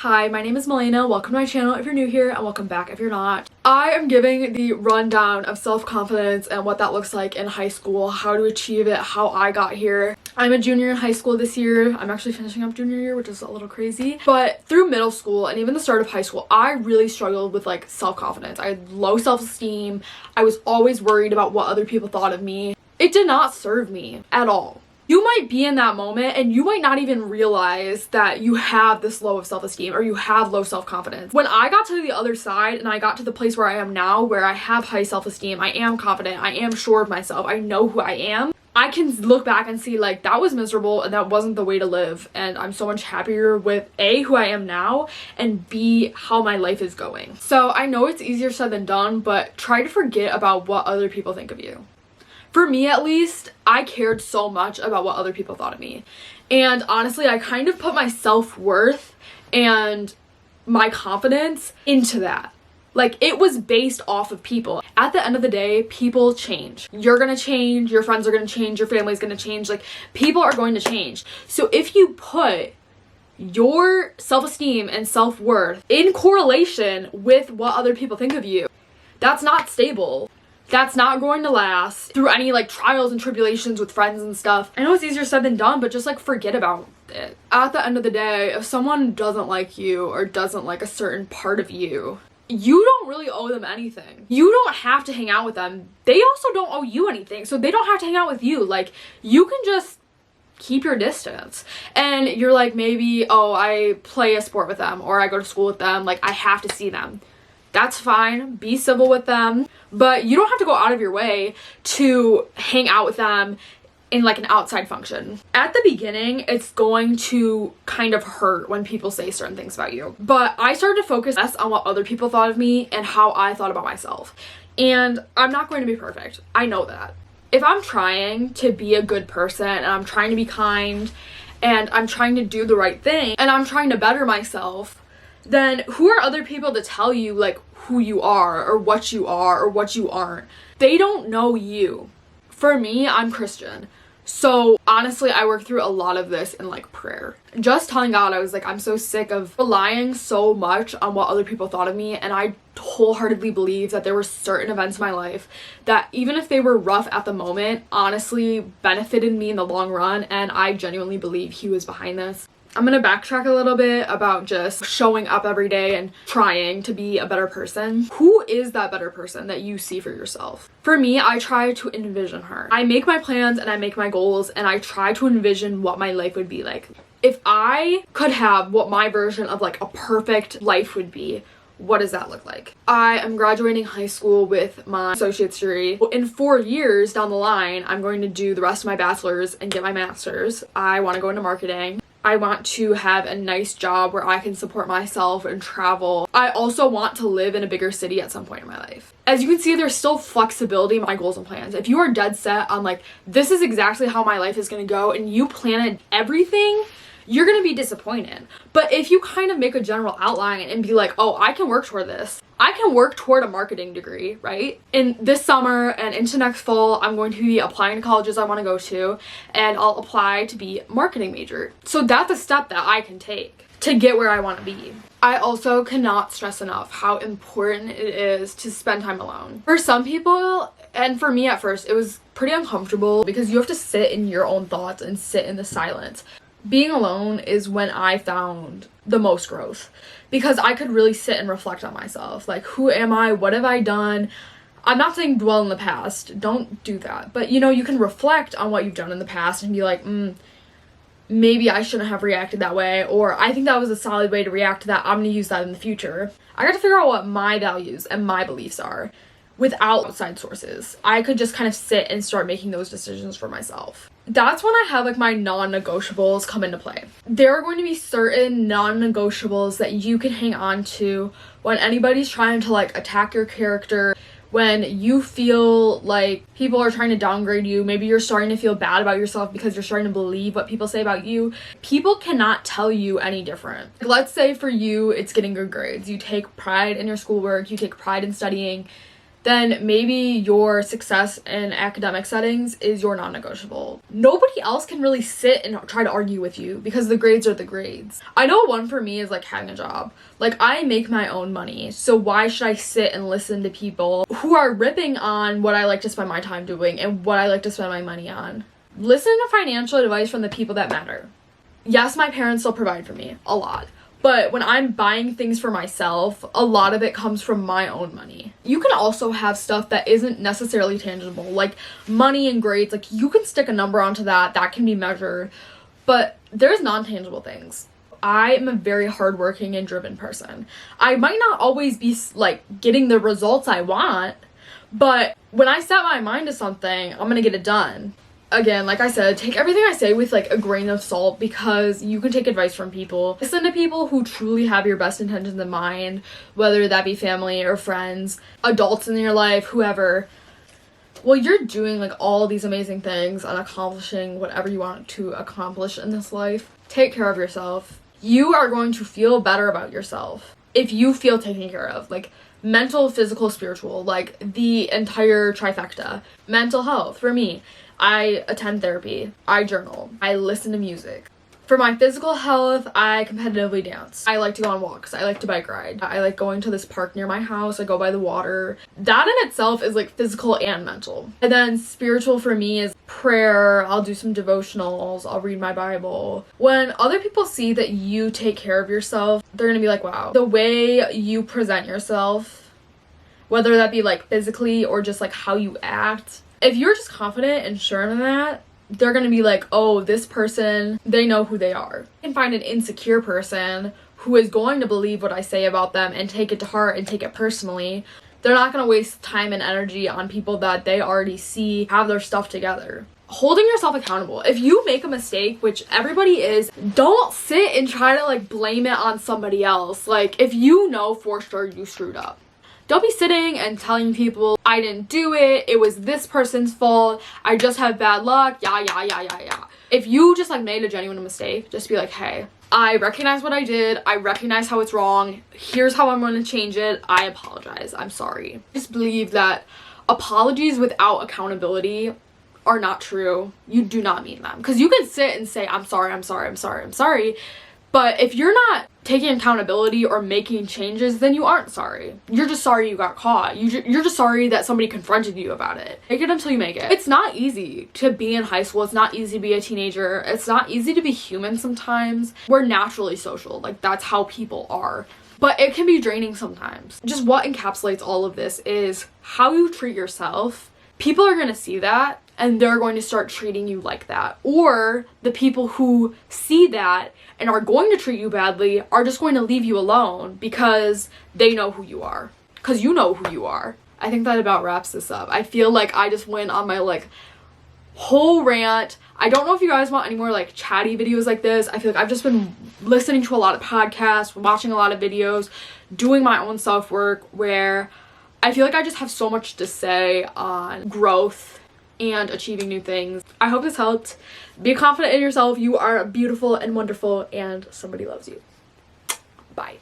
Hi, my name is Melena. Welcome to my channel if you're new here, and welcome back if you're not. I am giving the rundown of self-confidence and what that looks like in high school, how to achieve it, how I got here. I'm a junior in high school this year. I'm actually finishing up junior year, which is a little crazy. But through middle school and even the start of high school, I really struggled with like self-confidence. I had low self-esteem. I was always worried about what other people thought of me. It did not serve me at all. You might be in that moment and you might not even realize that you have this low of self-esteem or you have low self-confidence. When I got to the other side and I got to the place where I am now, where I have high self-esteem, I am confident, I am sure of myself, I know who I am, I can look back and see like that was miserable and that wasn't the way to live, and I'm so much happier with A, who I am now, and B, how my life is going. So I know it's easier said than done, but try to forget about what other people think of you. For me, at least, I cared so much about what other people thought of me. And honestly, I kind of put my self-worth and my confidence into that. Like, it was based off of people. At the end of the day, people change. You're gonna change, your friends are gonna change, your family's gonna change. Like, people are going to change. So if you put your self-esteem and self-worth in correlation with what other people think of you, that's not stable. That's not going to last through any like trials and tribulations with friends and stuff. I know it's easier said than done, but just like forget about it. At the end of the day, if someone doesn't like you or doesn't like a certain part of you, you don't really owe them anything. You don't have to hang out with them. They also don't owe you anything, so they don't have to hang out with you. Like, you can just keep your distance. And you're like, maybe, oh, I play a sport with them or I go to school with them, like I have to see them. That's fine. Be civil with them, but you don't have to go out of your way to hang out with them in like an outside function. At the beginning, it's going to kind of hurt when people say certain things about you, but I started to focus less on what other people thought of me and how I thought about myself. And I'm not going to be perfect. I know that. If I'm trying to be a good person and I'm trying to be kind and I'm trying to do the right thing and I'm trying to better myself, then who are other people to tell you like who you are or what you aren't? They don't know you. For me, I'm Christian. So honestly, I work through a lot of this in like prayer. Just telling God, I was like, I'm so sick of relying so much on what other people thought of me, and I wholeheartedly believe that there were certain events in my life that even if they were rough at the moment, honestly benefited me in the long run, and I genuinely believe He was behind this. I'm gonna backtrack a little bit about just showing up every day and trying to be a better person. Who is that better person that you see for yourself? For me, I try to envision her. I make my plans and I make my goals and I try to envision what my life would be like. If I could have what my version of like a perfect life would be, what does that look like? I am graduating high school with my associate's degree. In 4 years down the line, I'm going to do the rest of my bachelor's and get my master's. I want to go into marketing. I want to have a nice job where I can support myself and travel. I also want to live in a bigger city at some point in my life. As you can see, there's still flexibility in my goals and plans. If you are dead set on like, this is exactly how my life is gonna go, and you planted everything, you're gonna be disappointed. But if you kind of make a general outline and be like, oh, I can work toward this. I can work toward a marketing degree, right? In this summer and into next fall, I'm going to be applying to colleges I want to go to, and I'll apply to be a marketing major. So that's a step that I can take to get where I want to be. I also cannot stress enough how important it is to spend time alone. For some people, and for me at first, it was pretty uncomfortable because you have to sit in your own thoughts and sit in the silence. Being alone is when I found the most growth, because I could really sit and reflect on myself. Like, who am I? What have I done? I'm not saying dwell in the past. Don't do that. But, you know, you can reflect on what you've done in the past and be like, maybe I shouldn't have reacted that way. Or I think that was a solid way to react to that. I'm going to use that in the future. I got to figure out what my values and my beliefs are without outside sources. I could just kind of sit and start making those decisions for myself. That's when I have like my non-negotiables come into play. There are going to be certain non-negotiables that you can hang on to when anybody's trying to like attack your character, when you feel like people are trying to downgrade you. Maybe you're starting to feel bad about yourself because you're starting to believe what people say about you. People cannot tell you any different. Let's say for you, it's getting good grades. You take pride in your schoolwork, you take pride in studying, then maybe your success in academic settings is your non-negotiable. Nobody else can really sit and try to argue with you because the grades are the grades. I know one for me is like having a job. Like, I make my own money, so why should I sit and listen to people who are ripping on what I like to spend my time doing and what I like to spend my money on? Listen to financial advice from the people that matter. Yes, my parents still provide for me a lot. But when I'm buying things for myself, a lot of it comes from my own money. You can also have stuff that isn't necessarily tangible, like money and grades. Like, you can stick a number onto that can be measured, but there's non-tangible things. I am a very hardworking and driven person. I might not always be like getting the results I want, but when I set my mind to something, I'm gonna get it done. Again, like I said, take everything I say with like a grain of salt, because you can take advice from people. Listen to people who truly have your best intentions in mind, whether that be family or friends, adults in your life, whoever. Well, you're doing like all these amazing things and accomplishing whatever you want to accomplish in this life. Take care of yourself. You are going to feel better about yourself if you feel taken care of. Like, mental, physical, spiritual, like the entire trifecta. Mental health, for me, I attend therapy, I journal, I listen to music. For my physical health, I competitively dance. I like to go on walks. I like to bike ride. I like going to this park near my house. I go by the water. That in itself is like physical and mental. And then spiritual for me is prayer. I'll do some devotionals. I'll read my Bible. When other people see that you take care of yourself, they're gonna be like, wow, the way you present yourself, whether that be like physically or just like how you act, if you're just confident and sure in that, they're gonna be like, oh, this person, they know who they are. You can find an insecure person who is going to believe what I say about them and take it to heart and take it personally. They're not gonna waste time and energy on people that they already see have their stuff together. Holding yourself accountable. If you make a mistake, which everybody is, don't sit and try to like blame it on somebody else. Like, if you know for sure you screwed up, don't be sitting and telling people, I didn't do it, it was this person's fault, I just have bad luck, yeah. If you just like made a genuine mistake, just be like, hey, I recognize what I did, I recognize how it's wrong, here's how I'm going to change it, I apologize, I'm sorry. Just believe that apologies without accountability are not true. You do not mean them. Because you can sit and say, I'm sorry, but if you're not taking accountability or making changes, then you aren't sorry. You're just sorry you got caught. You're just sorry that somebody confronted you about it. Take it until you make it. It's not easy to be in high school. It's not easy to be a teenager. It's not easy to be human sometimes. We're naturally social. Like, that's how people are. But it can be draining sometimes. Just what encapsulates all of this is how you treat yourself. People are going to see that, and they're going to start treating you like that. Or the people who see that and are going to treat you badly are just going to leave you alone because they know who you are. Because you know who you are. I think that about wraps this up. I feel like I just went on my like whole rant. I don't know if you guys want any more like chatty videos like this. I feel like I've just been listening to a lot of podcasts, watching a lot of videos, doing my own self-work, where I feel like I just have so much to say on growth and achieving new things. I hope this helped. Be confident in yourself. You are beautiful and wonderful, and somebody loves you. Bye.